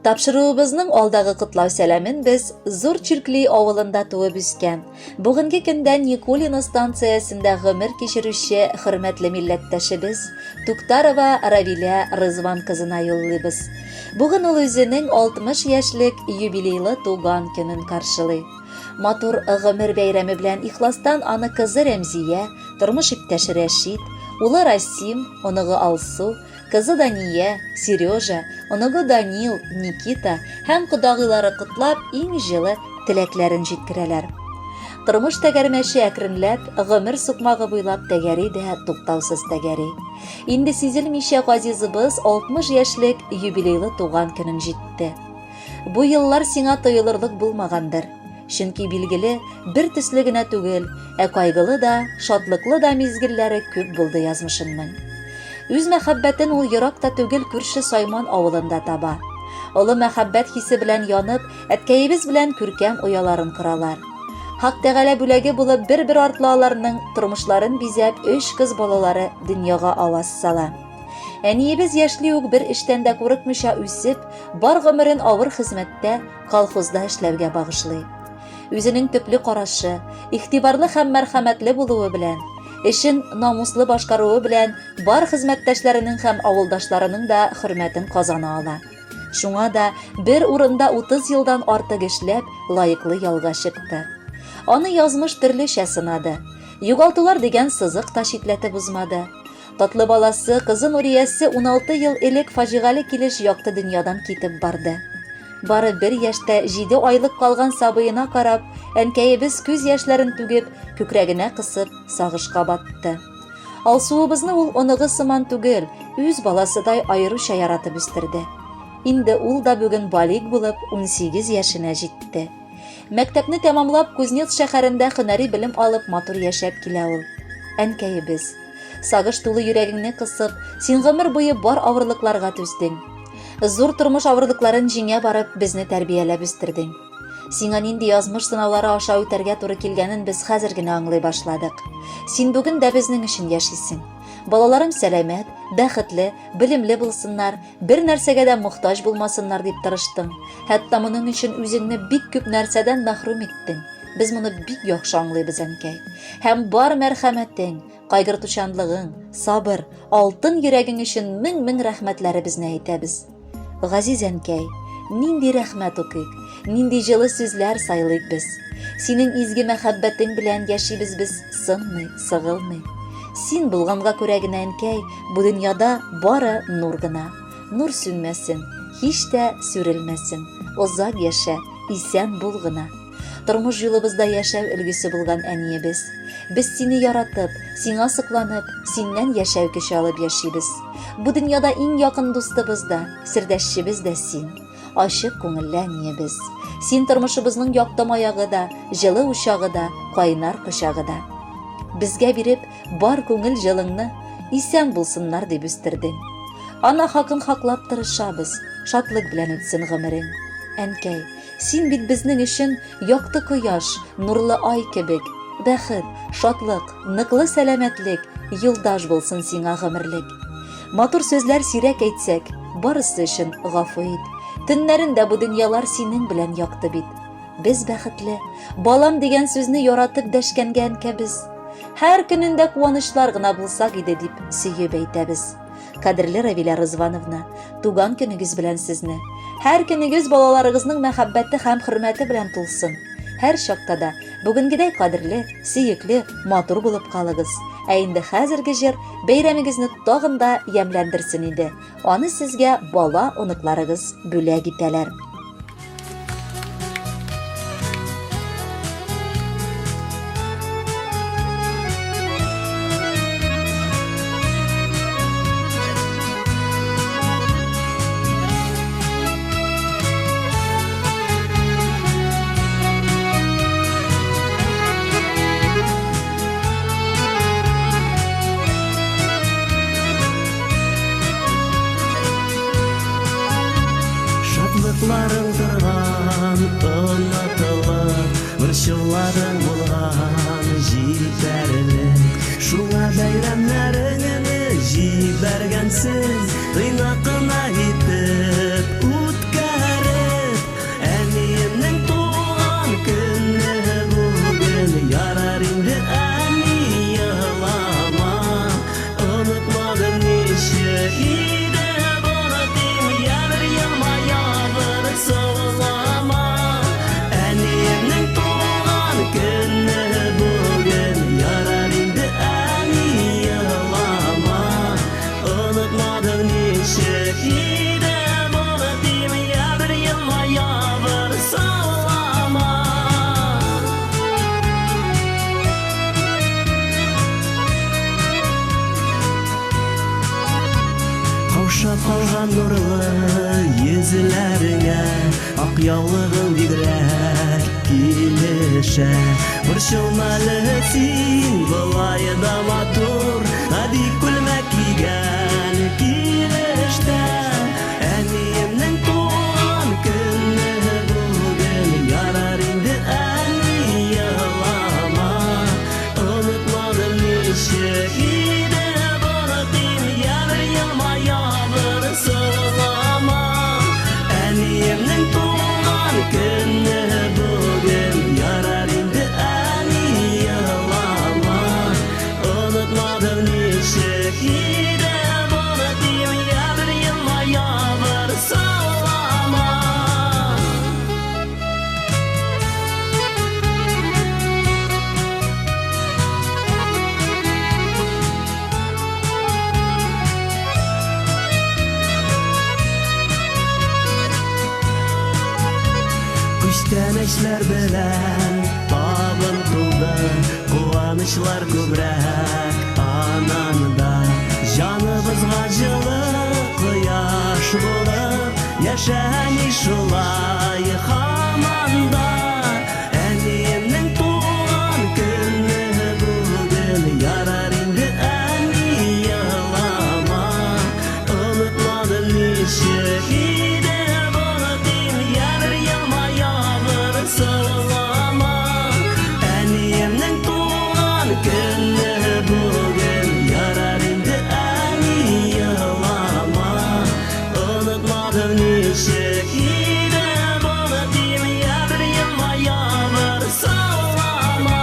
Тапшыруыбызның алдагы котлау сәламен без Зур Чиркли авылында туып үскән. Бүгенге көндә Никулино станциясендә гомер кичерүче хөрмәтле милләттәшебез Туктарова Равилә Рызван кызына юллыйбыз. Бүген ул үзенең 60 яшьлек юбилейлы туган көнен каршылый. Матур гомер бәйрәме белән ихластан аны кызы Рәмзия, тормыш иптәше Рәшит, улы Расим, оныгы Алсу, кызы Дания, Сережа, оныгы Данил, Никита һәм кодагыйлары котлап иң җылы теләкләрен җиткерәләр. Тормыш тәгәрмәче әкренләп, гомер сукмагы буйлап тәгәри дә туктаусыз тәгәри. Инде сизелмичә газизыбыз 60 яшьлек юбилейлы туган көнен җитте. Бу еллар сиңа тоелырлык булмагандыр. Чөнки билгеле, бер төсле генә түгел, кайгылы да, шатлыклы да мизгелләре күп булды язмышынның. Үз мәхәббәтен ул еракта түгел күрше Сайман авылында таба. Олы мәхәббәт хисе белән янып, әткәебез белән күркәм уяларын коралар. Хак Тәгалә бүләге булып бер-бер артлы аларның тормышларын бизәп 3 кыз балалары дөньяга аваз сала. Әниебез яшьли үк бер эштән дә курыкмыйча үсеп, бар гомерен авыр хезмәттә, колхозда эшләүгә багышлый. Үзенең төпле карашы, игътибарлы һәм мәрхәмәтле булуы белән, эшен намуслы башкаруы белән бар хезмәттәшләренең һәм авылдашларының да хөрмәтен казана ала. Шуңа да бер урында 30 елдан артык эшләп, лаеклы ялга чыкты. Аны язмыш төрлечә сынады. Югалтулар дигән сызык та шитләтеп узмады. Татлы баласы, кызы Нуриясе 16 ел элек фаҗигале килеш якты дөньядан китеп барды. Бары 1 яшьтә 7 айлык калган сабыена карап, әнкәебез күз яшьләрен түгеп, күкрәгенә кысып, сагышка батты. Алсуыбызны ул оныгы сыман түгел, үз баласыдай аеруча яратып үстерде. Инде ул да бүген балиг булып 18 яшенә җитте. Мәктәпне тәмамлап, Кузнец шәһәрендә һөнәри белем алып матур яшәп килә ул. Әнкәебез, сагыш тулы йөрәгеңне кысып, син гомер буе бар авырлыкларга түздең. Зур тормыш авырлыкларын җиңә барып, безне тәрбияләп үстердең. Сиңа нинди язмыш сынаулары аша үтәргә туры килгәнен без хәзер генә аңлый башладык. Син бүген дә безнең өчен яшисең. Балаларың сәламәт, бәхетле, белемле булсыннар, бер нәрсәгә дә мохтаҗ булмасыннар дип тырыштың. Хәтта моның өчен үзеңне бик күп нәрсәдән мәхрүм иттең. Без моны бик яхшы аңлыйбыз, әнкәй. Һәм бар мәрхәмәтең, кайгыртучанлыгың, сабыр, алтын йөрәгең өчен мең рәхмәтләребезне әйтәбез. Газиз әнкәй, нинди рәхмәт укыйк, нинди җылы сүзләр сайлыйк без. Синең изге мәхәббәтең белән яшибез без сынмый, сыгылмый. Син булганга күрә генә, әнкәй, бу дөньяда бары нур гына. Нур сүнмәсен, һич тә сүрелмәсен. Озак яшә, исән бул гына. Тормыш юлыбызда яшәү өлгесе булган әниебез. Без сине яратып, сиңа сокланып, синнән яшәү көче алып яшибез. Бу дөньяда иң якын дустыбыз да, сердәшчебез дә син. Ачык күңелле әниебез. Син тормышыбызның яктым аягы да, җылы учагы да, кайнар кочагы да. Безгә биреп, бар күңел җылыңны исән булсыннар дип үстердең. Ана хакын хаклап тырышабыз, шатлык белән үтсен гомерең. Әнкәй, син бит безнең өчен якты кояш, нурлы ай кебек. Бәхет, шатлык, ныклы сәламәтлек, юлдаш булсын сиңа гомерлек. Матур сүзләр сирәк әйтсәк, барысы өчен гафу ит. Төннәрендә бу дөньялар синең белән якты бит. Без бәхетле, балам дигән сүзне яратып дәшкәнгә әнкәбез. Һәр көнендә куанычлар гына булсак иде дип сөйеп әйтәбез. Кадерле Равилә Рызвановна, туган көнегез белән сезне. Һәр көнегез балаларыгызның мәхәббәте һәм хөрмәте белән тулсын. Һәр чакта да бүгенгедәй кадерле, сөекле, матур булып калыгыз. Ә инде хәзерге җыр бәйрәмегезне тагын да ямьләндерсен иде. Аны сезгә бала оныкларыгыз бүләк итәләр. Шатлыкларың торган, онытылып, борчуларың булган җитәрлек. Шуңа бәйрәмнәреңне җибәргәнсең, тыйнак кына итеп үткәргән. Каушап калган нурлы йөзләреңә ак яулыгың бигрәк килешә. Борчылмалы син болай да матур, бик күлмәк кигән килештә. Әниемнең туган көне бүген, ярар инде әни елама. Онытмадым ничек иде боротим, ябыр елмая бер сылама. Әниемнең туган көне бүген, ярар инде әни елама. Онытмадым ничек иде боротим, ябыр елмая бер сылама. Күчтәнечләр белән табын тулды, куанычлар күбрәк ананда. Җаныбызга җылы кояш булып, яшәми шулай һаманда. Әниемнең туган көне бүген, ярар инде әни елама. Онытмадым ничек иде боротим, ябыр елмая бер сылама. Әниемнең туган көне бүген, ярар инде әни елама. Онытмадым ничек иде боротим, ябыр елмая бер сылама.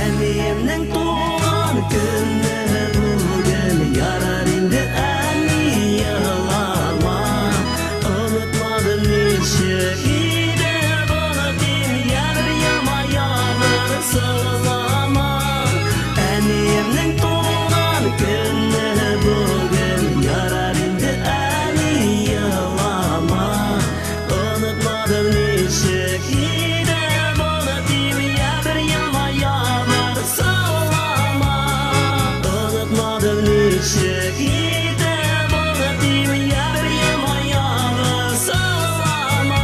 Әниемнең туган көне бүген, ярар инде әни елама. Онытмадым ничек иде боротим, ябыр елмая бер сылама. Әниемнең туган көне бүген, ярар инде әни елама. Онытмадым ничек иде боротим, ябыр елмая бер сылама. Онытмадым ничек иде боротим, ябыр елмая бер сылама.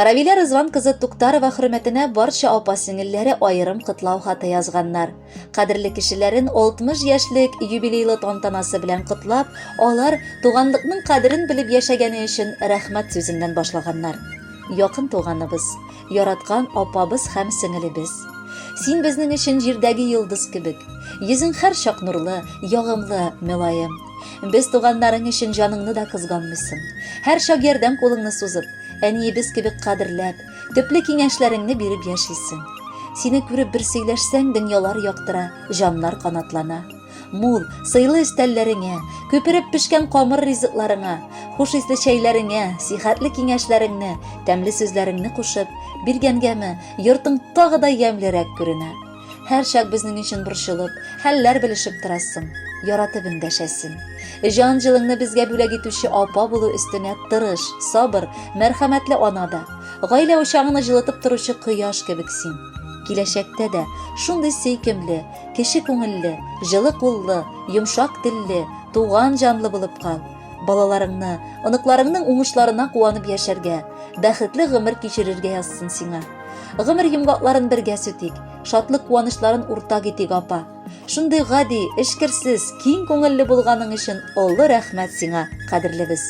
Равилә Рызван кызы Туктарова хөрмәтенә барча апа-сеңелләре аерым котлау хаты язганнар. Кадерле кешеләрен 60 яшьлек юбилейлы тантанасы белән котлап, алар туганлыкның кадерен белеп яшәгәне өчен рәхмәт сүзеннән башлаганнар. Якын туганыбыз, яраткан апабыз һәм сеңелебез. Син безнең өчен җирдәге йолдыз кебек. Йөзең һәр чак нурлы, ягымлы, мөлаем. Без туганнарың өчен җаныңны да кызганмыйсың. Һәр чак ярдәм кулыңны сузып, әниебез кебек кадерләп, төпле киңәшләреңне биреп яшисең. Сине күреп бер сөйләшсәң, дөньялар яктыра, җаннар канатлана. Мул, сыйлы өстәлләреңә, күпереп пешкән камыр ризыкларыңа, хуш исле чәйләреңә, сихәтле киңәшләреңне, тәмле сүзләреңне кушып, биргәнгәме, йортың тагы да ямьлерәк күренә. Һәр чак безнең өчен борчылып, хәлләр белешеп торасың, яратып эндәшәсең. Җан җылыңны безгә бүләк итүче апа булу өстенә тырыш, сабыр, мәрхәмәтле ана да, гаилә учагын җылытып торучы кояш кебек син. Киләчәктә дә шундый сөйкемле, кеше күңелле, җылы куллы, йомшак телле, туган җанлы булып кал. Балаларыңны, оныкларыңның уңышларына куанып яшәргә, бәхетле гомер кичерергә язсын сиңа. Гомер йомгакларын бергә сүтик, шатлык куанышларын уртак итик апа. Шундый гади, эшкерсез, киң күңелле булганың өчен олы рәхмәт сиңа, кадерлебез.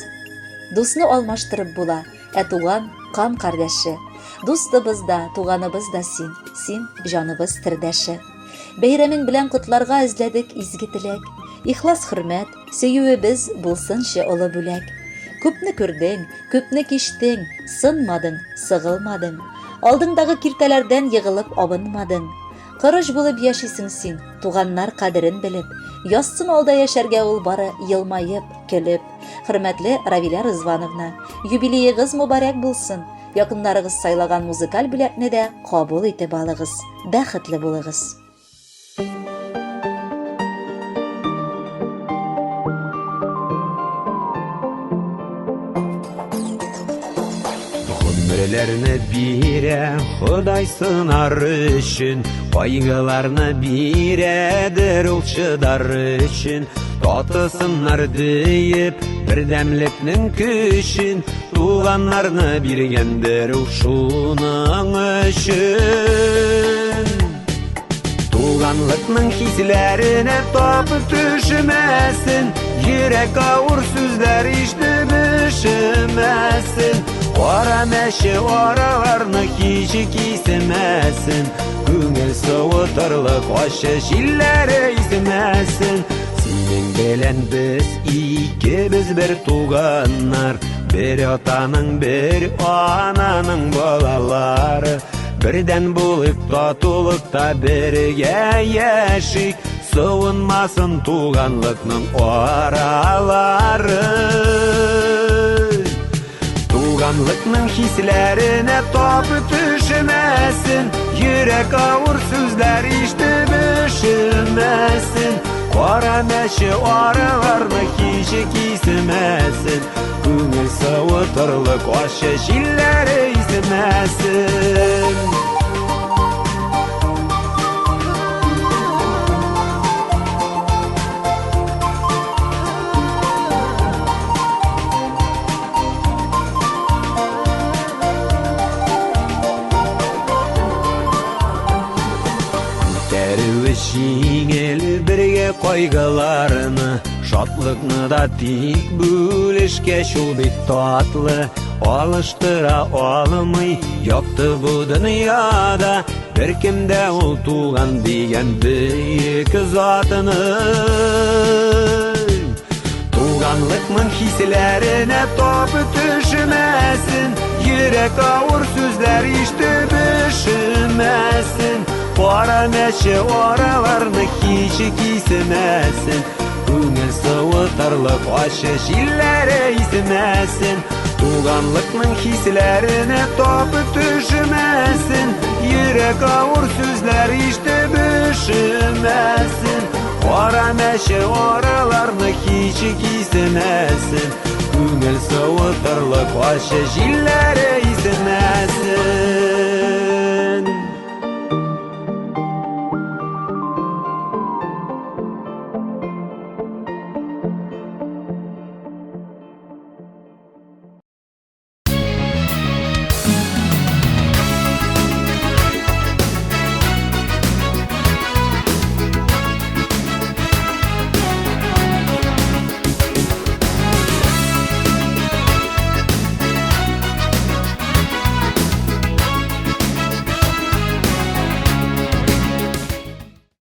Дусны алмаштырып була, туган кан кардәше. Дустыбыз да, туганыбыз да син, син җаныбыз тердәше. Бәйрәмең белән котларга эзләдек изге теләк. Ихлас хөрмәт, сөюебез булсынчы олы бүләк. Күпне күрдең, күпне кичтең, сынмадың, сыгылмадың. Алдыңдагы киртәләрдән йыгылып абынмадың. Кырыш булып яшисең син, туганнар кадерен белеп. Яссын алда яшәргә ул бары елмаеп, көлеп. Хөрмәтле Равилә Рызвановна, юбилеегыз мөбарәк булсын. якыннарыгыз сайлаган музыкаль бүләкне дә кабул итеп алыгыз. Бәхетле булыгыз. Ömürlerini bire Xuday sınar üçün Kaygılarını biredir ulçıdar üçün Tatısınlar deyip bir demliknin küçün Tuğanlarını birgendir uşunun üçün Tuğanlıkның hislerine tapıp düşmesin Yürek ağır sözler iştip üşümesin Qara meşe aralarını hiç kismesin Güngel soğuturluk aşı şillere ismesin Senin bilen biz ikimiz bir tuğanlar Bir atanın bir ananın balaları Birden bulup tatulukta birge yaşık Soğunmasın tuğanlıkның araları Tuğanlıkның hislerine tapıp düşmesin Yürek ağır sözler iştip üşümesin Qara meşe aralarını hiç kismesin Güngel soğuturluk aşı şillere ismesin Жеңіл бірге қойғыларыны Шатлықны да тек бөлішке шул бек татлы Алыштыра алмай Яқты бұл дүнияда Bir kimde ol tuğan деген büyük zatını Tuğanlıkның hislerine tapıp düşmesin Yürek ağır sözler iştip üşümesin Qara meşe aralarını hiç kismesin Güngel soğuturluk aşı şillere ismesin Tuğanlıkның hislerine tapıp düşmesin Yürek ağır sözler iştip üşümesin Qara meşe aralarını hiç kismesin Güngel soğuturluk aşı şillere